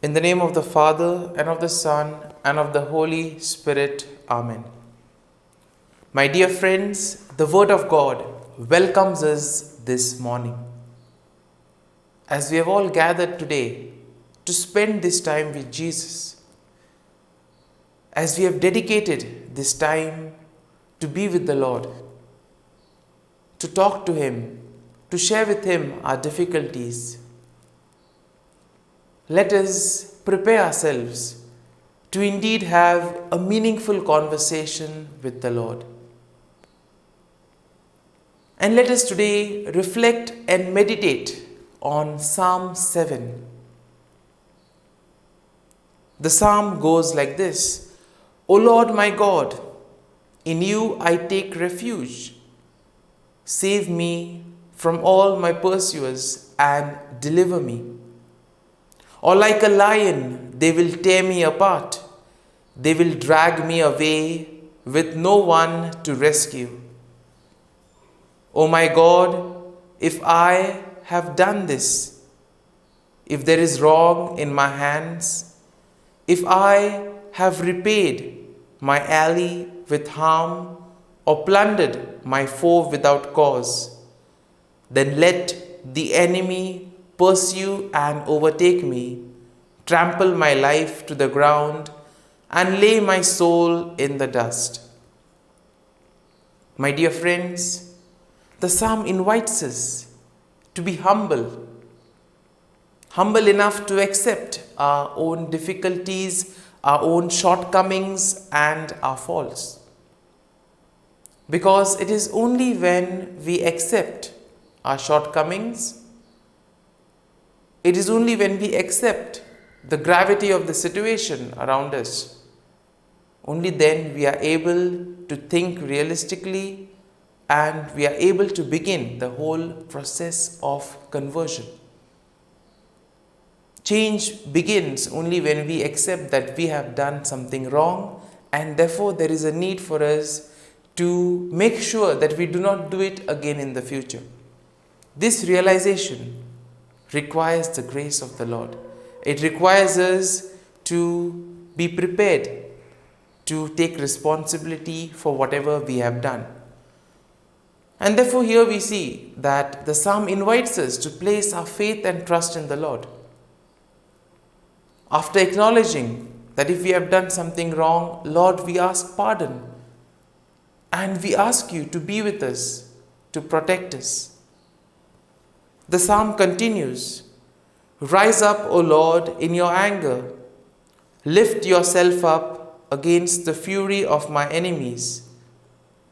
In the name of the Father, and of the Son, and of the Holy Spirit. Amen. My dear friends, the Word of God welcomes us this morning. As we have all gathered today to spend this time with Jesus, as we have dedicated this time to be with the Lord, to talk to Him, to share with Him our difficulties, let us prepare ourselves to indeed have a meaningful conversation with the Lord. And let us today reflect and meditate on Psalm 7. The psalm goes like this: O Lord my God, in you I take refuge. Save me from all my pursuers and deliver me. Or like a lion, they will tear me apart. They will drag me away with no one to rescue. O my God, if I have done this, if there is wrong in my hands, if I have repaid my ally with harm or plundered my foe without cause, then let the enemy pursue and overtake me, trample my life to the ground, and lay my soul in the dust. My dear friends, the psalm invites us to be humble enough to accept our own difficulties, our own shortcomings, and our faults. Because it is only when we accept our shortcomings, it is only when we accept the gravity of the situation around us, only then we are able to think realistically and we are able to begin the whole process of conversion. Change begins only when we accept that we have done something wrong, and therefore there is a need for us to make sure that we do not do it again in the future. This realization requires the grace of the Lord. It requires us to be prepared to take responsibility for whatever we have done. And therefore here we see that the psalm invites us to place our faith and trust in the Lord. After acknowledging that if we have done something wrong, Lord, we ask pardon. And we ask you to be with us, to protect us. The psalm continues, Rise up, O Lord, in your anger. Lift yourself up against the fury of my enemies.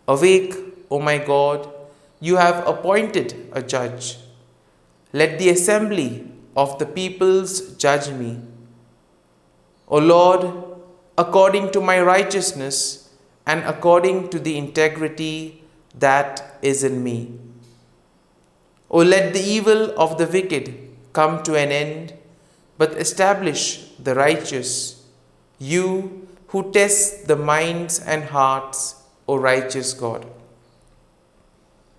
Awake, O my God, you have appointed a judge. Let the assembly of the peoples judge me. O Lord, according to my righteousness and according to the integrity that is in me. O let the evil of the wicked come to an end, but establish the righteous, you who test the minds and hearts, O righteous God.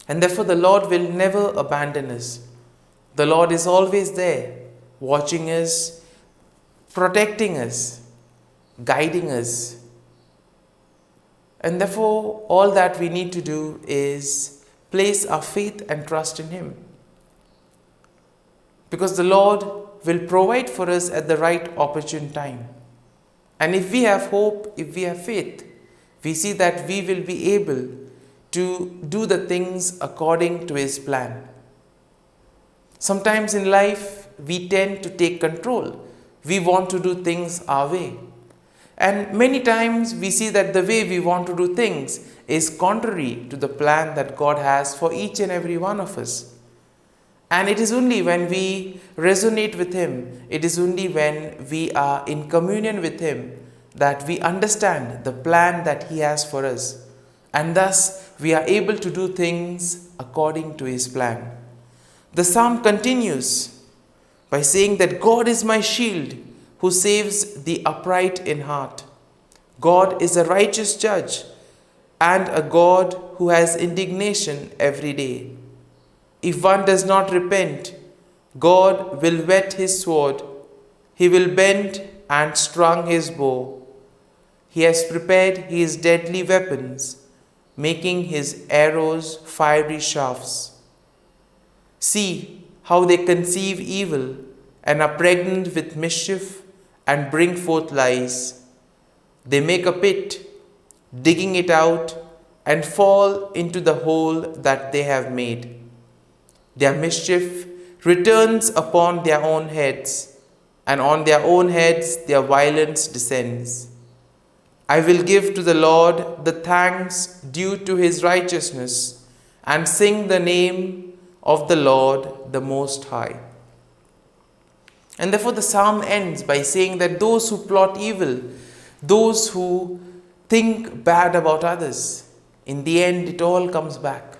And therefore the Lord will never abandon us. The Lord is always there, watching us, protecting us, guiding us. And therefore all that we need to do is place our faith and trust in Him. Because the Lord will provide for us at the right opportune time. And if we have hope, if we have faith, we see that we will be able to do the things according to His plan. Sometimes in life, we tend to take control. We want to do things our way. And many times we see that the way we want to do things is contrary to the plan that God has for each and every one of us. And it is only when we resonate with Him, it is only when we are in communion with Him that we understand the plan that He has for us. And thus we are able to do things according to His plan. The psalm continues by saying that God is my shield who saves the upright in heart. God is a righteous judge and a God who has indignation every day. If one does not repent, God will whet His sword. He will bend and strung his bow. He has prepared his deadly weapons, making his arrows fiery shafts. See how they conceive evil and are pregnant with mischief and bring forth lies. They make a pit, digging it out, and fall into the hole that they have made. Their mischief returns upon their own heads, and on their own heads their violence descends. I will give to the Lord the thanks due to his righteousness, and sing the name of the Lord the Most High. And therefore the psalm ends by saying that those who plot evil, those who think bad about others, in the end it all comes back.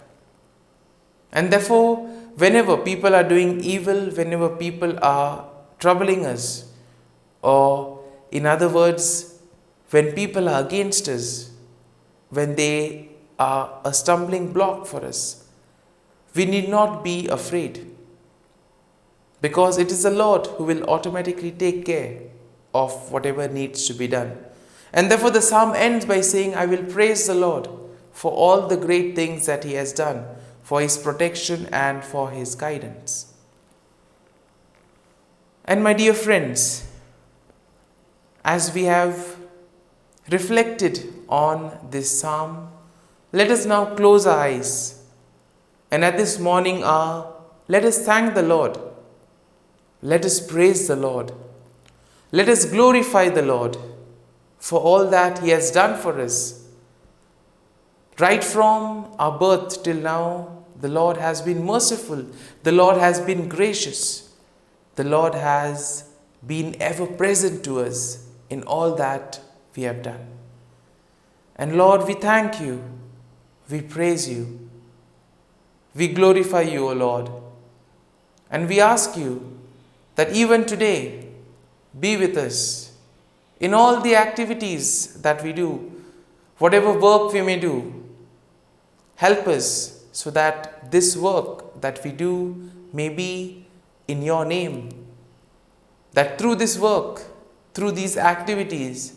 And therefore, whenever people are doing evil, whenever people are troubling us, or in other words, when people are against us, when they are a stumbling block for us, we need not be afraid, because it is the Lord who will automatically take care of whatever needs to be done. And therefore the psalm ends by saying, I will praise the Lord for all the great things that he has done, for his protection and for his guidance. And my dear friends, as we have reflected on this psalm, let us now close our eyes, and at this morning hour, let us thank the Lord. Let us praise the Lord. Let us glorify the Lord for all that he has done for us. Right from our birth till now, the Lord has been merciful. The Lord has been gracious. The Lord has been ever present to us in all that we have done. And Lord, we thank you. We praise you. We glorify you, O Lord. And we ask you that even today, be with us in all the activities that we do, whatever work we may do. Help us so that this work that we do may be in your name. That through this work, through these activities,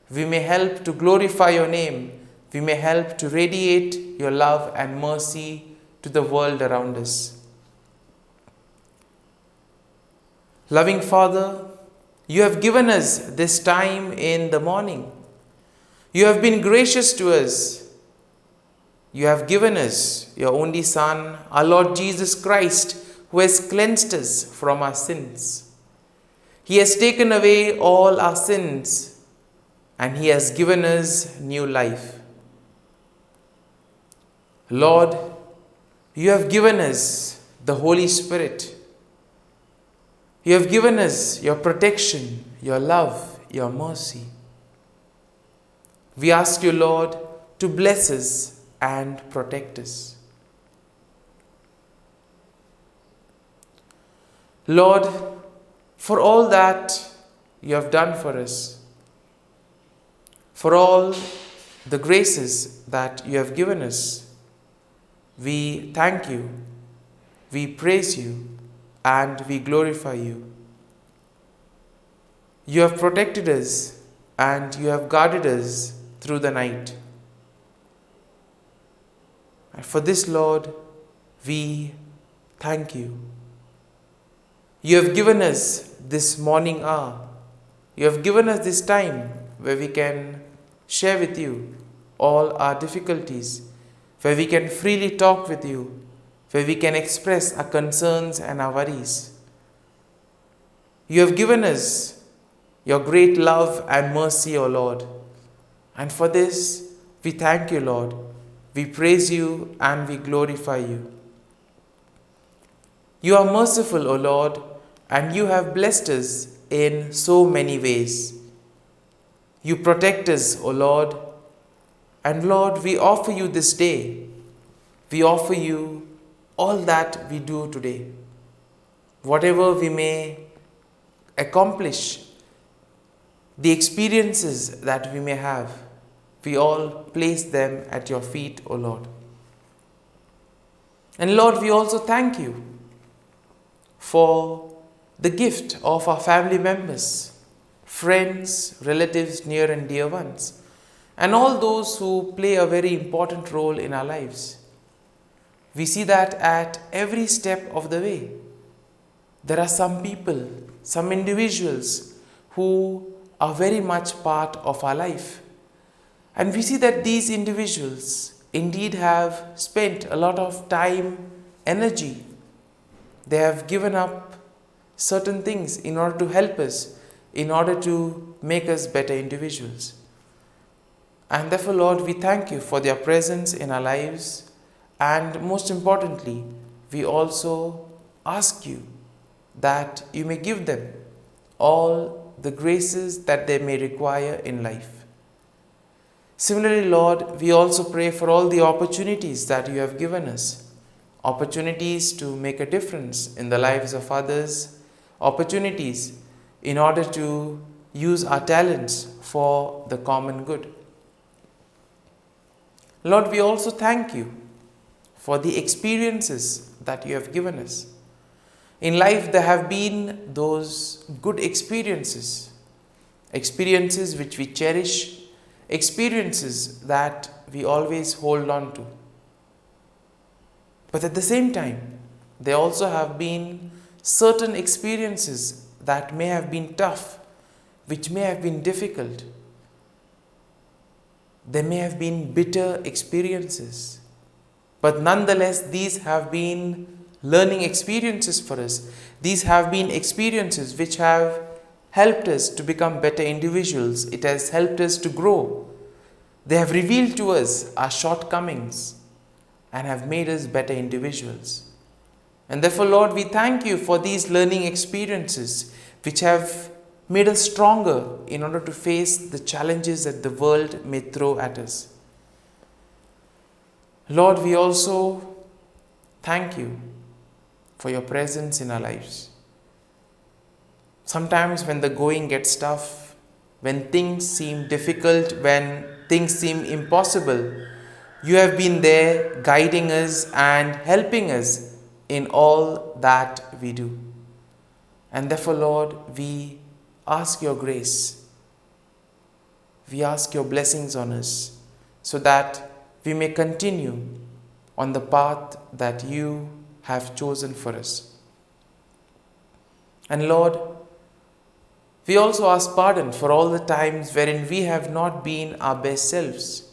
we may help to glorify your name. We may help to radiate your love and mercy to the world around us. Loving Father, you have given us this time in the morning. You have been gracious to us. You have given us your only Son, our Lord Jesus Christ, who has cleansed us from our sins. He has taken away all our sins, and he has given us new life. Lord, you have given us the Holy Spirit. You have given us your protection, your love, your mercy. We ask you, Lord, to bless us and protect us. Lord, for all that you have done for us, for all the graces that you have given us, we thank you, we praise you, and we glorify you. You have protected us and you have guarded us through the night. And for this, Lord, we thank you. You have given us this morning hour. You have given us this time where we can share with you all our difficulties, where we can freely talk with you, where we can express our concerns and our worries. You have given us your great love and mercy, O Lord. And for this, we thank you, Lord. We praise you and we glorify you. You are merciful, O Lord, and you have blessed us in so many ways. You protect us, O Lord. And Lord, we offer you this day. We offer you all that we do today. Whatever we may accomplish, the experiences that we may have, we all place them at your feet, O Lord. And Lord, we also thank you for the gift of our family members, friends, relatives, near and dear ones, and all those who play a very important role in our lives. We see that at every step of the way, there are some people, some individuals who are very much part of our life. And we see that these individuals indeed have spent a lot of time, energy. They have given up certain things in order to help us, in order to make us better individuals. And therefore, Lord, we thank you for their presence in our lives. And most importantly, we also ask you that you may give them all the graces that they may require in life. Similarly, Lord, we also pray for all the opportunities that you have given us, opportunities to make a difference in the lives of others, opportunities in order to use our talents for the common good. Lord, we also thank you for the experiences that you have given us. In life, there have been those good experiences, experiences which we cherish, experiences that we always hold on to. But at the same time, there also have been certain experiences that may have been tough, which may have been difficult. There may have been bitter experiences, but nonetheless, these have been learning experiences for us. These have been experiences which have helped us to become better individuals. It has helped us to grow. They have revealed to us our shortcomings and have made us better individuals. And therefore, Lord, we thank you for these learning experiences which have made us stronger in order to face the challenges that the world may throw at us. Lord, we also thank you for your presence in our lives. Sometimes when the going gets tough, when things seem difficult, when things seem impossible, you have been there guiding us and helping us in all that we do. And therefore, Lord, we ask your grace. We ask your blessings on us so that we may continue on the path that you have chosen for us. And Lord, we also ask pardon for all the times wherein we have not been our best selves,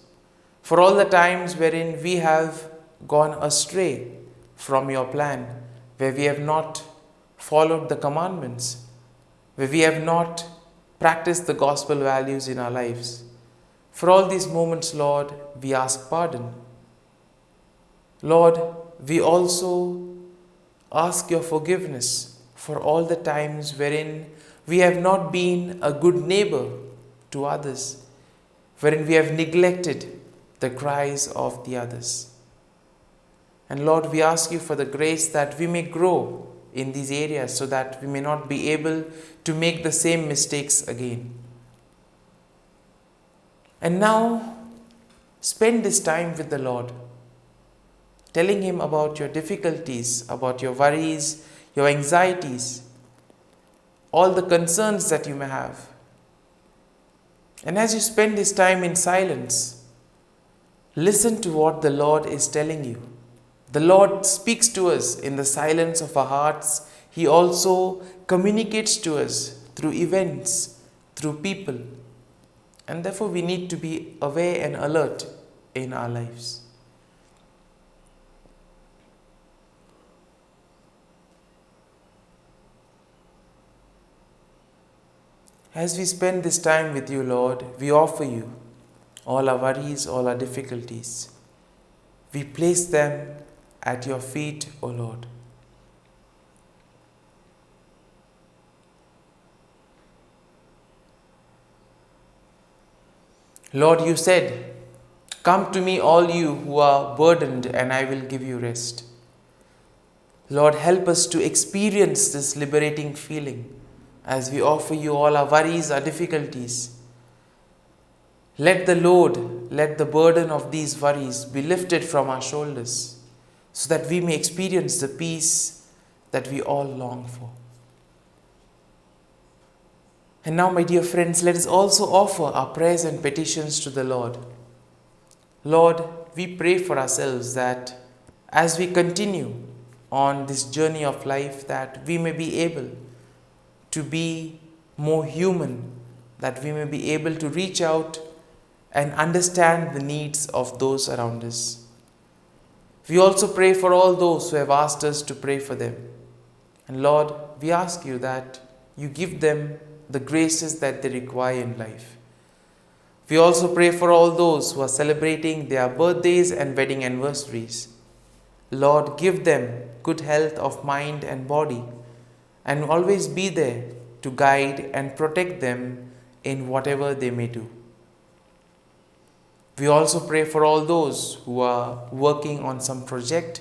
for all the times wherein we have gone astray from your plan, where we have not followed the commandments, where we have not practiced the gospel values in our lives. For all these moments, Lord, we ask pardon. Lord, we also ask your forgiveness for all the times wherein we have not been a good neighbor to others, wherein we have neglected the cries of the others. And Lord, we ask you for the grace that we may grow in these areas so that we may not be able to make the same mistakes again. And now, spend this time with the Lord, telling him about your difficulties, about your worries, your anxieties, all the concerns that you may have. And as you spend this time in silence, listen to what the Lord is telling you. The Lord speaks to us in the silence of our hearts. He also communicates to us through events, through people. And therefore we need to be aware and alert in our lives. As we spend this time with you, Lord, we offer you all our worries, all our difficulties. We place them at your feet, O Lord. Lord, you said, "Come to me, all you who are burdened, and I will give you rest." Lord, help us to experience this liberating feeling as we offer you all our worries, our difficulties. Let the load, let the burden of these worries be lifted from our shoulders so that we may experience the peace that we all long for. And now, my dear friends, let us also offer our prayers and petitions to the Lord. Lord, we pray for ourselves that as we continue on this journey of life, that we may be able to be more human, that we may be able to reach out and understand the needs of those around us. We also pray for all those who have asked us to pray for them. And Lord, we ask you that you give them the graces that they require in life. We also pray for all those who are celebrating their birthdays and wedding anniversaries. Lord, give them good health of mind and body, and always be there to guide and protect them in whatever they may do. We also pray for all those who are working on some project,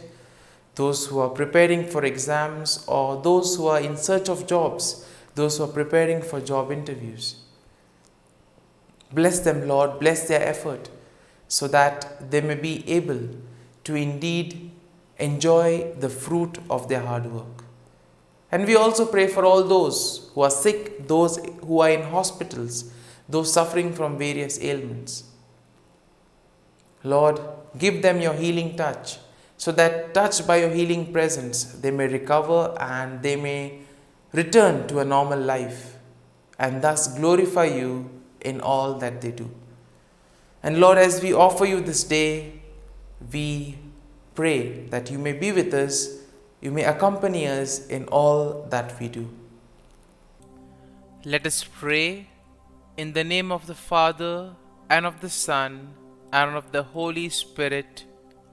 those who are preparing for exams, or those who are in search of jobs, those who are preparing for job interviews. Bless them, Lord, bless their effort, so that they may be able to indeed enjoy the fruit of their hard work. And we also pray for all those who are sick, those who are in hospitals, those suffering from various ailments. Lord, give them your healing touch, so that touched by your healing presence, they may recover and they may return to a normal life, and thus glorify you in all that they do. And Lord, as we offer you this day, we pray that you may be with us, you may accompany us in all that we do. Let us pray in the name of the Father, and of the Son, and of the Holy Spirit.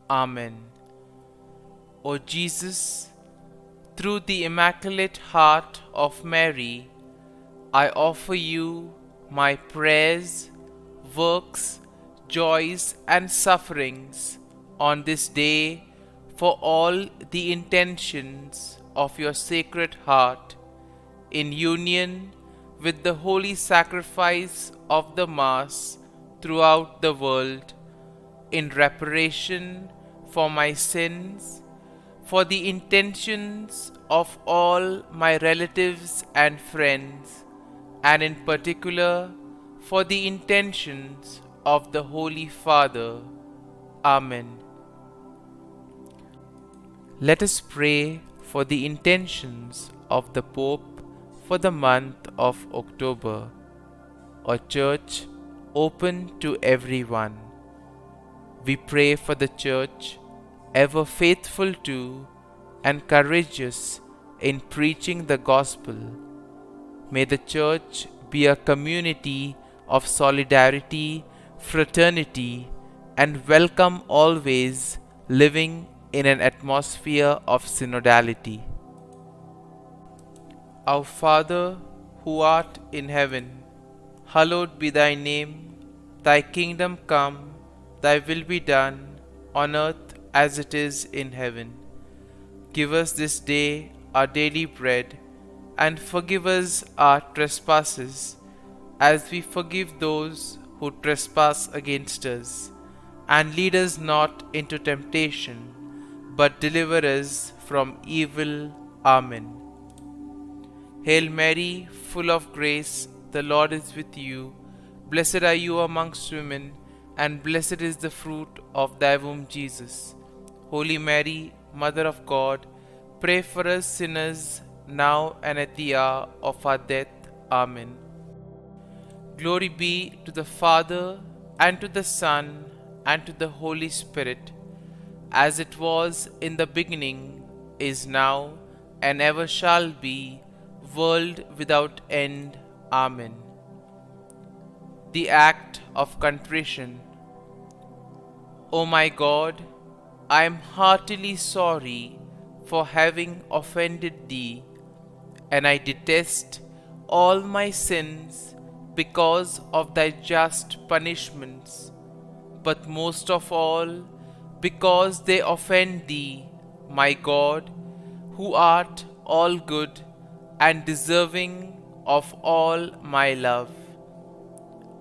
Amen. O Jesus, through the Immaculate Heart of Mary, I offer you my prayers, works, joys, and sufferings on this day for all the intentions of your Sacred Heart, in union with the holy sacrifice of the Mass throughout the world, in reparation for my sins, for the intentions of all my relatives and friends, and in particular for the intentions of the Holy Father. Amen. Let us pray for the intentions of the Pope for the month of October, a church open to everyone. We pray for the church, ever faithful to and courageous in preaching the gospel. May the church be a community of solidarity, fraternity, and welcome, always living in an atmosphere of synodality. Our Father, who art in heaven, hallowed be thy name. Thy kingdom come, thy will be done, on earth as it is in heaven. Give us this day our daily bread, and forgive us our trespasses, as we forgive those who trespass against us. And lead us not into temptation, but deliver us from evil. Amen. Hail Mary, full of grace, the Lord is with you. Blessed are you amongst women, and blessed is the fruit of thy womb, Jesus. Holy Mary, Mother of God, pray for us sinners, now and at the hour of our death. Amen. Glory be to the Father, and to the Son, and to the Holy Spirit, as it was in the beginning, is now, and ever shall be, world without end. Amen. The Act of Contrition. O my God, I am heartily sorry for having offended thee, and I detest all my sins because of thy just punishments, but most of all because they offend thee, my God, who art all good and deserving of all my love.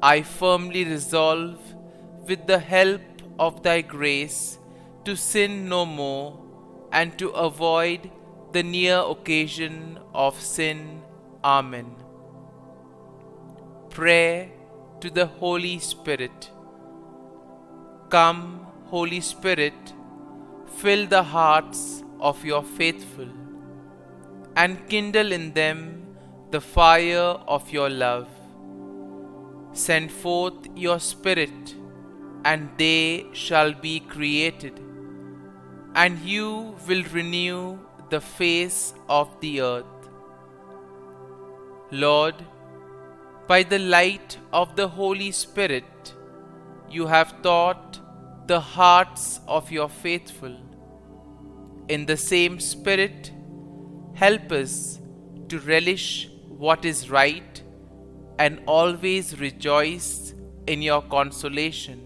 I firmly resolve, with the help of thy grace, to sin no more, and to avoid the near occasion of sin. Amen. Prayer to the Holy Spirit. Come, Holy Spirit, fill the hearts of your faithful, and kindle in them the fire of your love. Send forth your Spirit, and they shall be created, and you will renew the face of the earth. Lord, by the light of the Holy Spirit, you have taught the hearts of your faithful. In the same Spirit, help us to relish what is right and always rejoice in your consolation.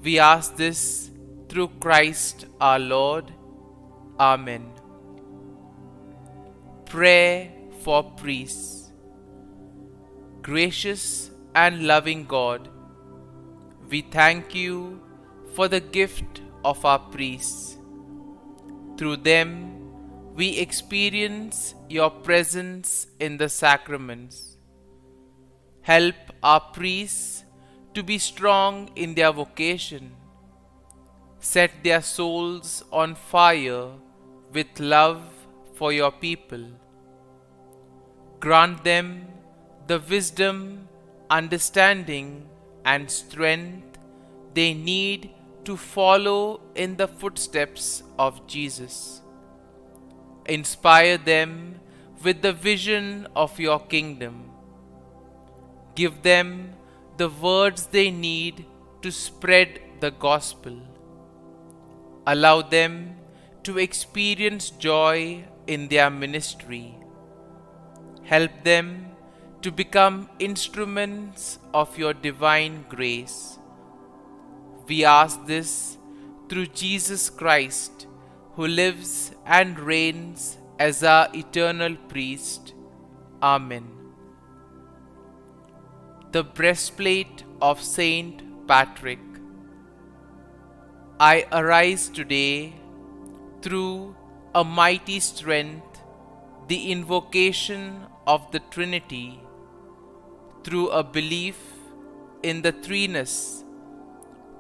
We ask this through Christ our Lord. Amen. Prayer for priests. Gracious and loving God, we thank you for the gift of our priests. Through them, we experience your presence in the sacraments. Help our priests to be strong in their vocation. Set their souls on fire with love for your people. Grant them the wisdom, understanding, and strength they need to follow in the footsteps of Jesus. Inspire them with the vision of your kingdom. Give them the words they need to spread the gospel. Allow them to experience joy in their ministry. Help them to become instruments of your divine grace. We ask this through Jesus Christ, who lives and reigns as our eternal priest. Amen. The breastplate of Saint Patrick. I arise today through a mighty strength, the invocation of the Trinity, through a belief in the threeness,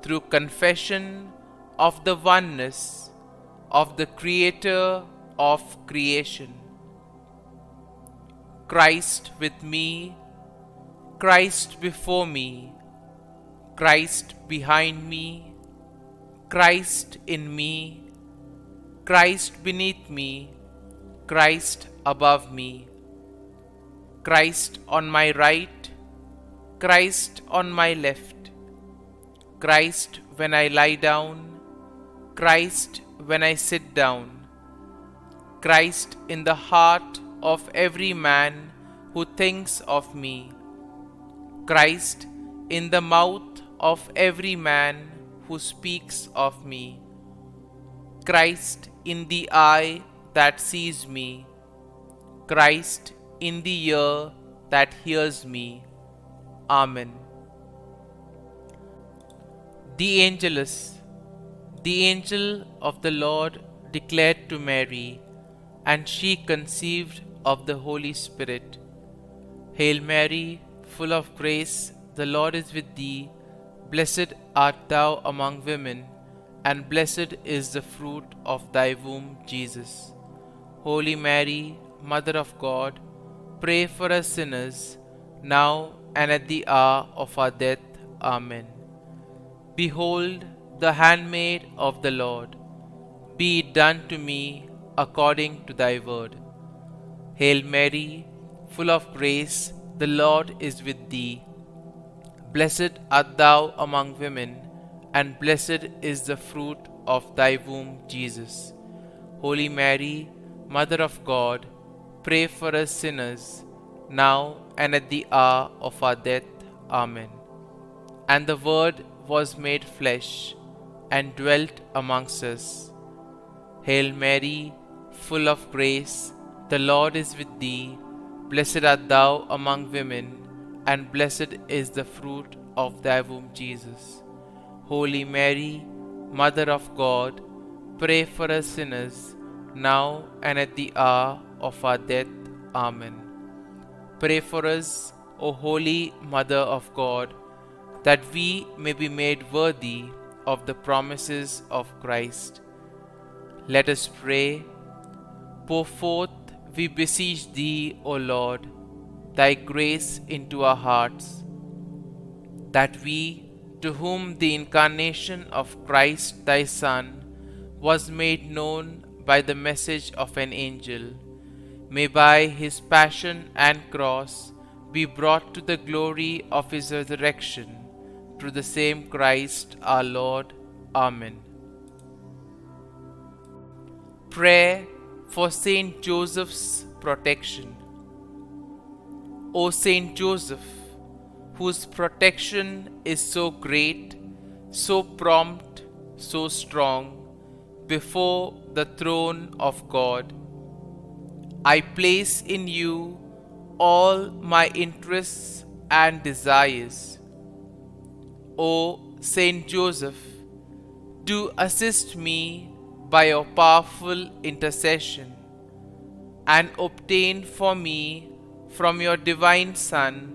through confession of the oneness of the Creator of creation. Christ with me, Christ before me, Christ behind me, Christ in me, Christ beneath me, Christ above me, Christ on my right, Christ on my left, Christ when I lie down, Christ when I sit down, Christ in the heart of every man who thinks of me, Christ in the mouth of every man who speaks of me, Christ in the eye that sees me, Christ in the ear that hears me. Amen. The Angelus. The angel of the Lord declared to Mary, and she conceived of the Holy Spirit. Hail Mary, full of grace, the Lord is with thee. Blessed art thou among women, and blessed is the fruit of thy womb, Jesus. Holy Mary, Mother of God, pray for us sinners, now and at the hour of our death. Amen. Behold, the handmaid of the Lord. Be it done to me according to thy word. Hail Mary, full of grace, the Lord is with thee. Blessed art thou among women, and blessed is the fruit of thy womb, Jesus. Holy Mary, Mother of God, pray for us sinners, now and at the hour of our death. Amen. And the Word was made flesh, and dwelt amongst us. Hail Mary, full of grace, the Lord is with thee. Blessed art thou among women, and blessed is the fruit of thy womb, Jesus. Holy Mary, Mother of God, pray for us sinners, now and at the hour of our death. Amen. Pray for us, O Holy Mother of God, that we may be made worthy of the promises of Christ. Let us pray. Pour forth, we beseech Thee, O Lord, Thy grace into our hearts, that we, to whom the incarnation of Christ Thy Son was made known by the message of an angel, may by His passion and cross be brought to the glory of His resurrection, through the same Christ our Lord. Amen. Prayer for Saint Joseph's protection. O Saint Joseph, whose protection is so great, so prompt, so strong, before the throne of God, I place in you all my interests and desires. O Saint Joseph, do assist me by your powerful intercession, and obtain for me from your divine Son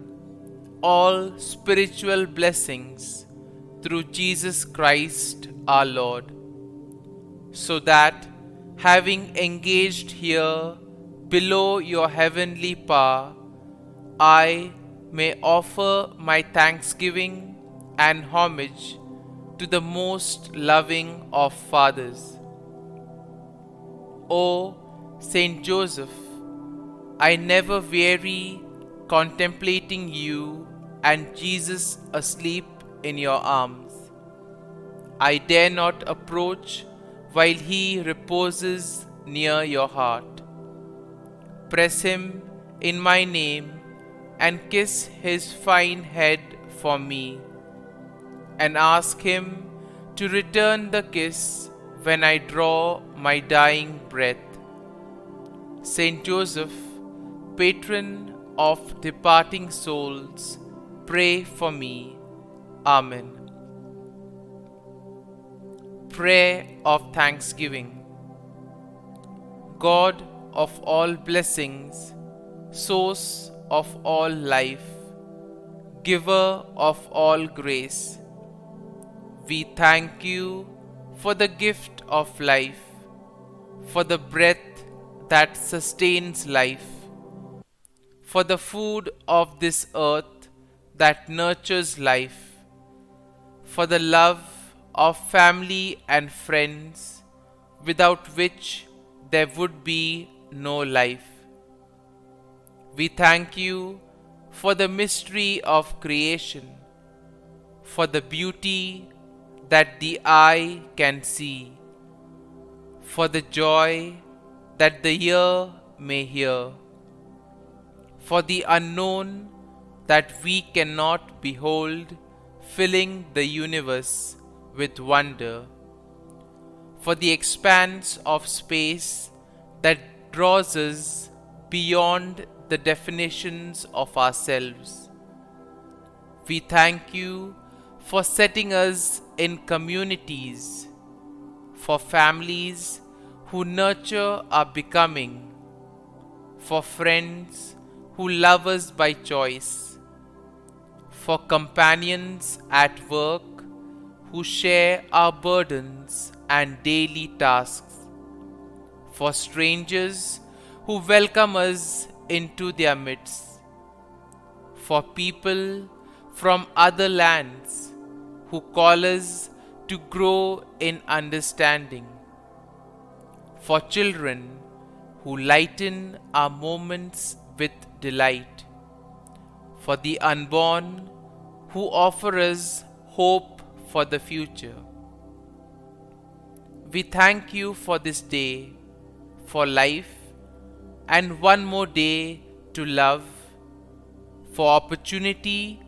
all spiritual blessings through Jesus Christ our Lord, so that, having engaged here below your heavenly power, I may offer my thanksgiving and homage to the most loving of fathers. O Saint Joseph, I never weary contemplating you and Jesus asleep in your arms. I dare not approach while He reposes near your heart. Press Him in my name and kiss His fine head for me, and ask Him to return the kiss when I draw my dying breath. Saint Joseph, patron of departing souls, pray for me. Amen. Prayer of Thanksgiving. God of all blessings, source of all life, giver of all grace, we thank you for the gift of life, for the breath that sustains life, for the food of this earth that nurtures life, for the love of family and friends, without which there would be no life. We thank you for the mystery of creation, for the beauty that the eye can see, for the joy that the ear may hear, for the unknown that we cannot behold, filling the universe with wonder, for the expanse of space that draws us beyond the definitions of ourselves. We thank you for setting us in communities, for families who nurture our becoming, for friends who love us by choice, for companions at work who share our burdens and daily tasks, for strangers who welcome us into their midst, for people from other lands who call us to grow in understanding, for children who lighten our moments with delight, for the unborn who offer us hope for the future. We thank you for this day, for life, and one more day to love, for opportunity,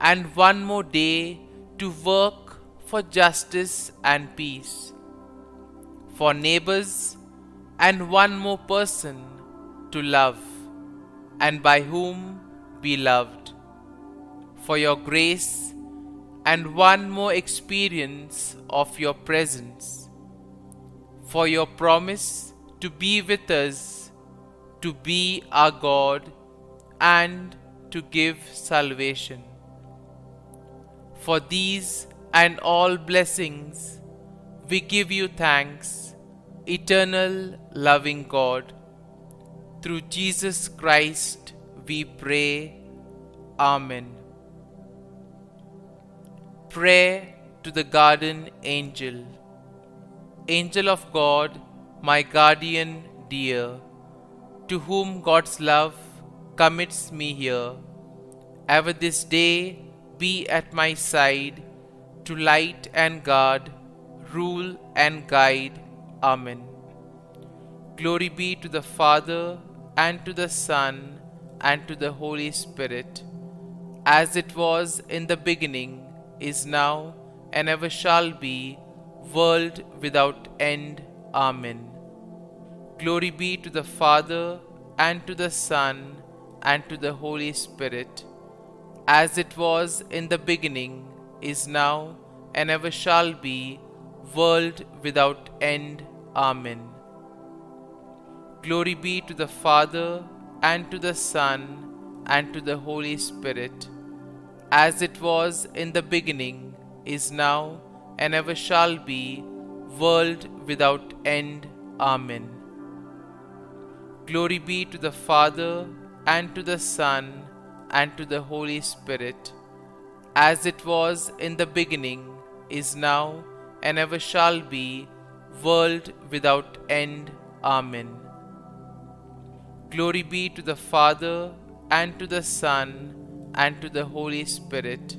and one more day to work for justice and peace, for neighbors, and one more person to love, and by whom be loved, for your grace, and one more experience of your presence, for your promise to be with us, to be our God, and to give salvation. For these and all blessings, we give you thanks, eternal loving God. Through Jesus Christ we pray. Amen. Prayer to the Garden Angel. Angel of God, my guardian dear, to whom God's love commits me here, ever this day be at my side, to light and guard, rule and guide. Amen. Glory be to the Father, and to the Son, and to the Holy Spirit, as it was in the beginning, is now, and ever shall be, world without end. Amen. Glory be to the Father, and to the Son, and to the Holy Spirit, as it was in the beginning, is now, and ever shall be, world without end. Amen. Glory be to the Father, and to the Son, and to the Holy Spirit, as it was in the beginning, is now, and ever shall be, world without end. Amen. Glory be to the Father, and to the Son, and to the Holy Spirit, as it was in the beginning, is now, and ever shall be, world without end. Amen. Glory be to the Father, and to the Son, and to the Holy Spirit,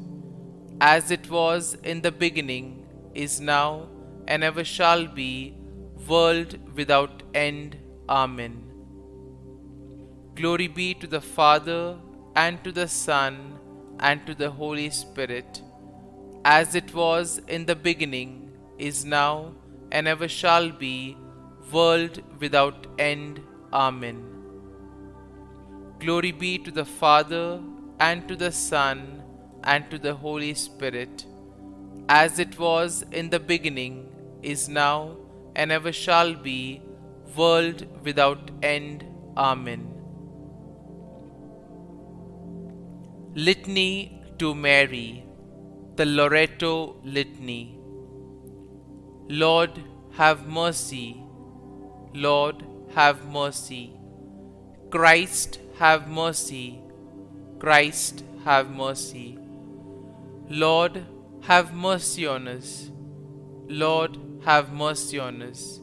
as it was in the beginning, is now, and ever shall be, world without end. Amen. Glory be to the Father, and to the Son, and to the Holy Spirit, as it was in the beginning, is now, and ever shall be, world without end. Amen. Glory be to the Father, and to the Son, and to the Holy Spirit, as it was in the beginning, is now, and ever shall be, world without end. Amen. Litany to Mary, the LORETO Litany. Lord, have mercy. Lord, have mercy. Christ, have mercy. Christ, have mercy. Lord, have mercy on us. Lord, have mercy on us.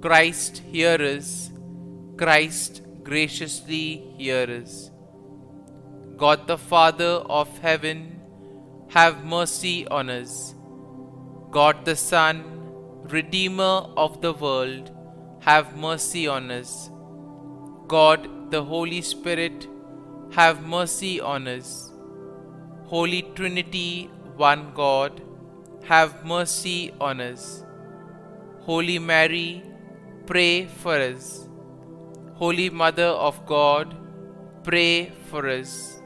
Christ, hear us. Christ, graciously hear us. God the Father of heaven, have mercy on us. God the Son, Redeemer of the world, have mercy on us. God the Holy Spirit, have mercy on us. Holy Trinity, one God, have mercy on us. Holy Mary, pray for us. Holy Mother of God, pray for us.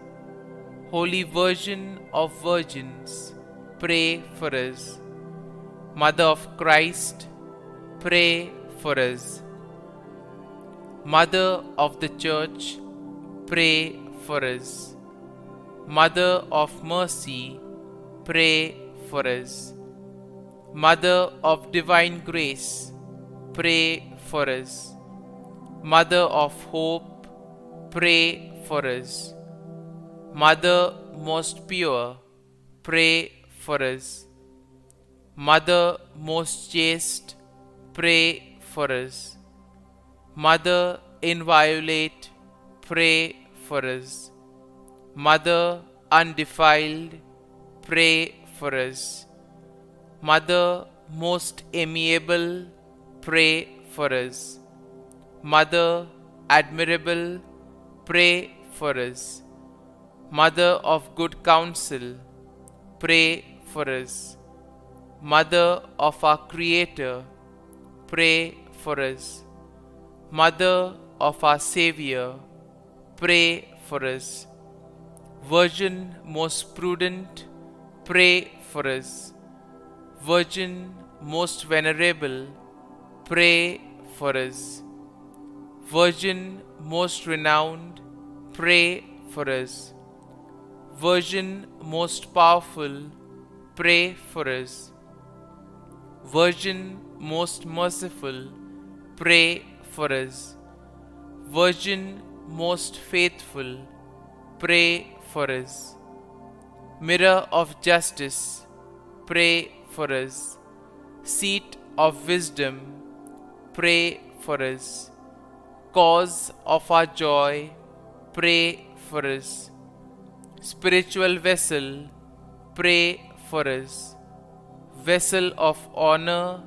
Holy Virgin of Virgins, pray for us. Mother of Christ, pray for us. Mother of the Church, pray for us. Mother of Mercy, pray for us. Mother of Divine Grace, pray for us. Mother of Hope, pray for us. Mother most pure, pray for us. Mother most chaste, pray for us. Mother inviolate, pray for us. Mother undefiled, pray for us. Mother most amiable, pray for us. Mother admirable, pray for us. Mother of good counsel, pray for us. Mother of our Creator, pray for us. Mother of our Savior, pray for us. Virgin most prudent, pray for us. Virgin most venerable, pray for us. Virgin most renowned, pray for us. Virgin most powerful, pray for us. Virgin most merciful, pray for us. Virgin most faithful, pray for us. Mirror of justice, pray for us. Seat of wisdom, pray for us. Cause of our joy, pray for us. Spiritual vessel, pray for us. Vessel of honor,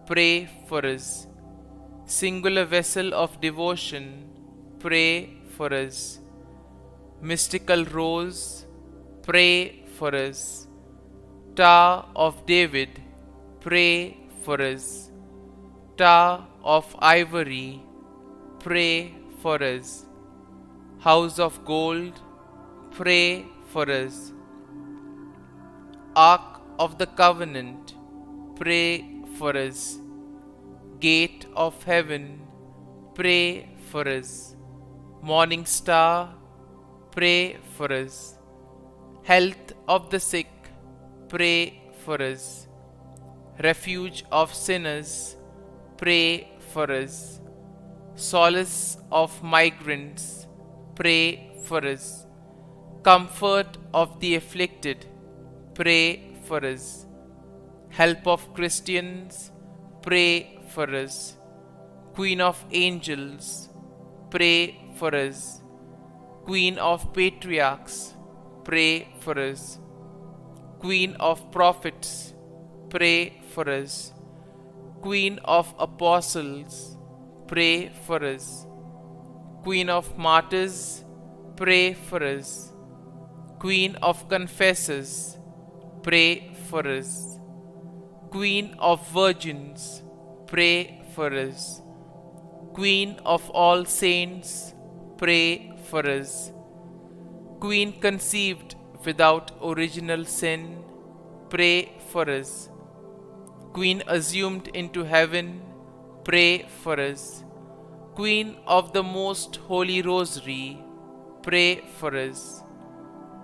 pray for us. Singular vessel of devotion, pray for us. Mystical rose, pray for us. Tower of David, pray for us. Tower of ivory, pray for us. House of gold, pray for us. Ark of the covenant, pray for us. Gate of heaven, pray for us. Morning star, pray for us. Health of the sick, pray for us. Refuge of sinners, pray for us. Solace of migrants, pray for us. Comfort of the afflicted, pray for us. Help of Christians, pray for us. Queen of angels, pray for us. Queen of patriarchs, pray for us. Queen of prophets, pray for us. Queen of apostles, pray for us. Queen of martyrs, pray for us. Queen of confessors, pray for us. Queen of virgins, pray for us. Queen of all saints, pray for us. Queen conceived without original sin, pray for us. Queen assumed into heaven, pray for us. Queen of the most holy rosary, pray for us.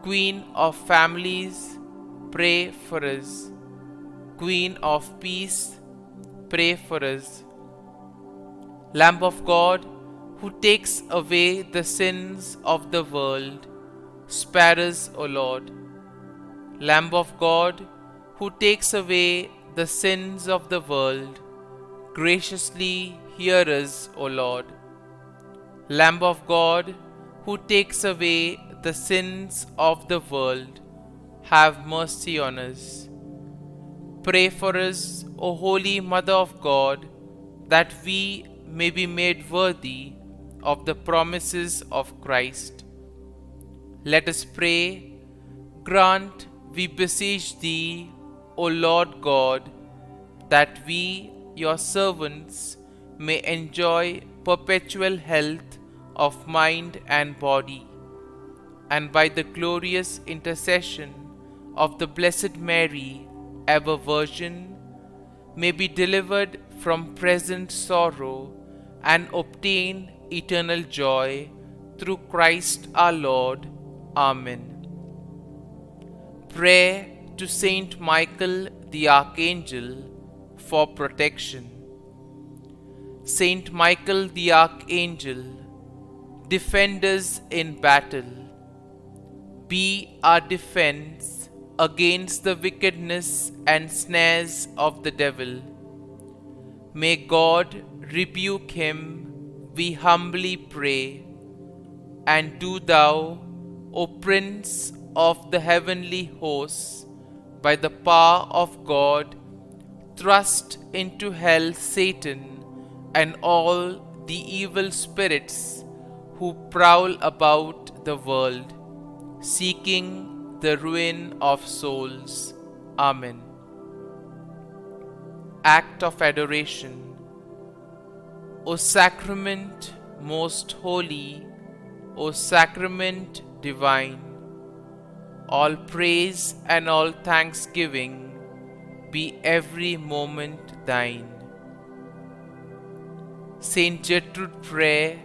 Queen of families, pray for us. Queen of peace, pray for us. Lamb of God, who takes away the sins of the world, spare us, O Lord. Lamb of God, who takes away the sins of the world, graciously hear us, O Lord. Lamb of God, who takes away the sins of the world, have mercy on us. Pray for us, O Holy Mother of God, that we may be made worthy of the promises of Christ. Let us pray. Grant, we beseech Thee, O Lord God, that we, Your servants, may enjoy perpetual health of mind and body, and by the glorious intercession of the Blessed Mary, ever Virgin, may be delivered from present sorrow and obtain eternal joy through Christ our Lord. Amen. Prayer to Saint Michael the Archangel for protection. Saint Michael the Archangel, defend us in battle. Be our defense against the wickedness and snares of the devil. May God rebuke him, we humbly pray. And do Thou, O Prince of the heavenly hosts, by the power of God, thrust into hell Satan and all the evil spirits who prowl about the world, seeking the ruin of souls. Amen. Act of Adoration. O Sacrament most holy, O Sacrament divine, all praise and all thanksgiving be every moment Thine. Saint Gertrude prayer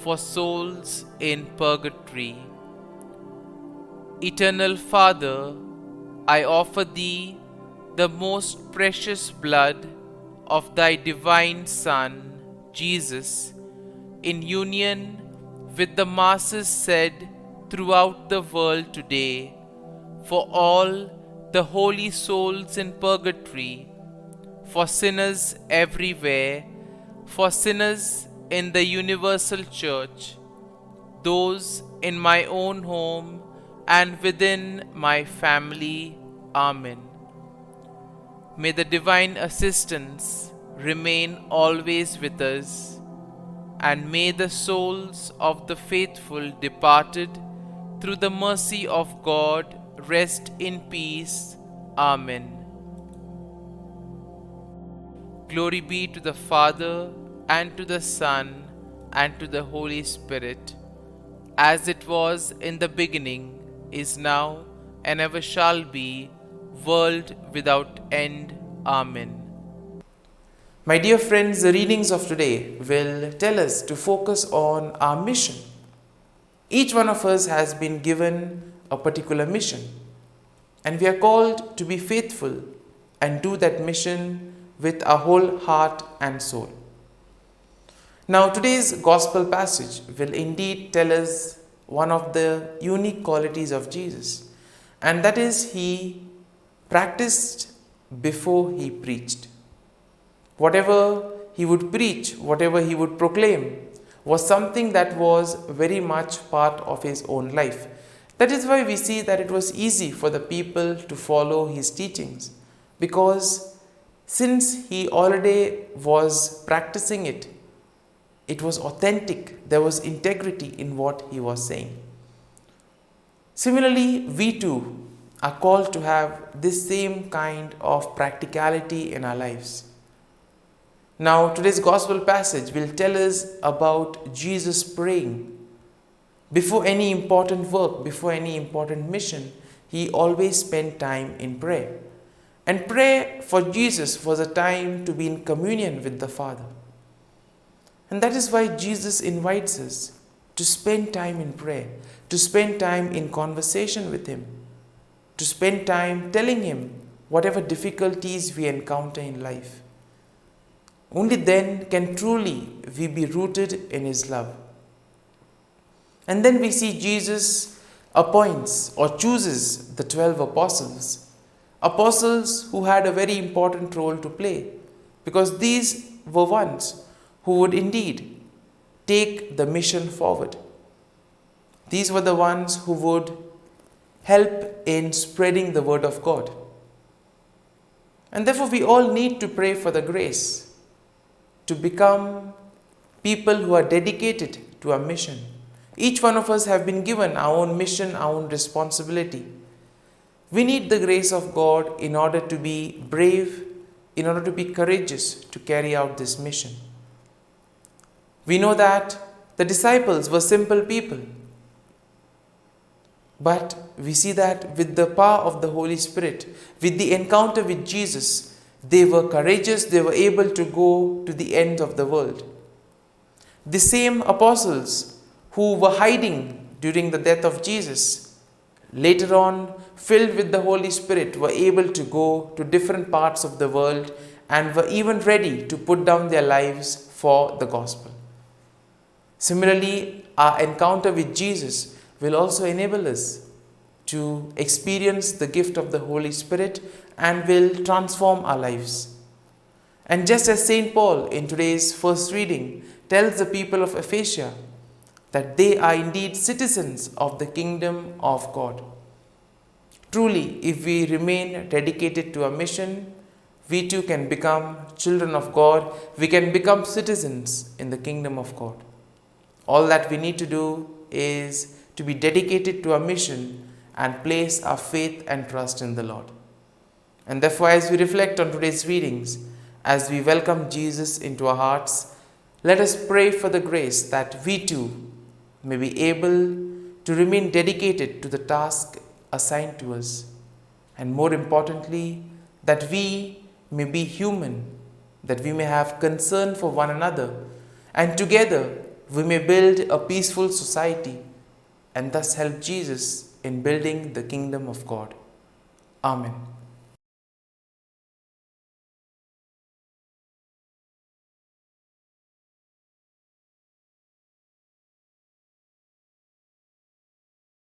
for souls in purgatory. Eternal Father, I offer Thee the most precious blood of Thy divine Son, Jesus, in union with the masses said throughout the world today, for all the holy souls in purgatory, for sinners everywhere, for sinners in the universal church, those in my own home and within my family. Amen. May the divine assistance remain always with us, and may the souls of the faithful departed through the mercy of God rest in peace. Amen. Glory be to the Father, and to the Son, and to the Holy Spirit, as it was in the beginning, is now, and ever shall be, world without end. Amen. My dear friends, the readings of today will tell us to focus on our mission. Each one of us has been given a particular mission, and we are called to be faithful and do that mission with our whole heart and soul. Now, today's gospel passage will indeed tell us one of the unique qualities of Jesus, and that is he practiced before he preached. Whatever he would preach, whatever he would proclaim, was something that was very much part of his own life. That is why we see that it was easy for the people to follow his teachings, because since he already was practicing it, it was authentic, there was integrity in what he was saying. Similarly, we too are called to have this same kind of practicality in our lives. Now, today's gospel passage will tell us about Jesus praying. Before any important work, before any important mission, he always spent time in prayer. And prayer for Jesus was a time to be in communion with the Father. And that is why Jesus invites us to spend time in prayer, to spend time in conversation with him, to spend time telling him whatever difficulties we encounter in life. Only then can truly we be rooted in his love. And then we see Jesus appoints or chooses the 12 apostles, apostles who had a very important role to play, because these were ones who would indeed take the mission forward. These were the ones who would help in spreading the word of God. And therefore we all need to pray for the grace to become people who are dedicated to our mission. Each one of us have been given our own mission, our own responsibility. We need the grace of God in order to be brave, in order to be courageous to carry out this mission. We know that the disciples were simple people, but we see that with the power of the Holy Spirit, with the encounter with Jesus, they were courageous, they were able to go to the end of the world. The same apostles who were hiding during the death of Jesus, later on, filled with the Holy Spirit, were able to go to different parts of the world and were even ready to put down their lives for the gospel. Similarly, our encounter with Jesus will also enable us to experience the gift of the Holy Spirit and will transform our lives. And just as St. Paul in today's first reading tells the people of Ephesus that they are indeed citizens of the kingdom of God. Truly, if we remain dedicated to our mission, we too can become children of God. We can become citizens in the kingdom of God. All that we need to do is to be dedicated to our mission and place our faith and trust in the Lord. And therefore, as we reflect on today's readings, as we welcome Jesus into our hearts, let us pray for the grace that we too may be able to remain dedicated to the task assigned to us. And more importantly, that we may be human, that we may have concern for one another, and together we may build a peaceful society and thus help Jesus in building the kingdom of God. Amen.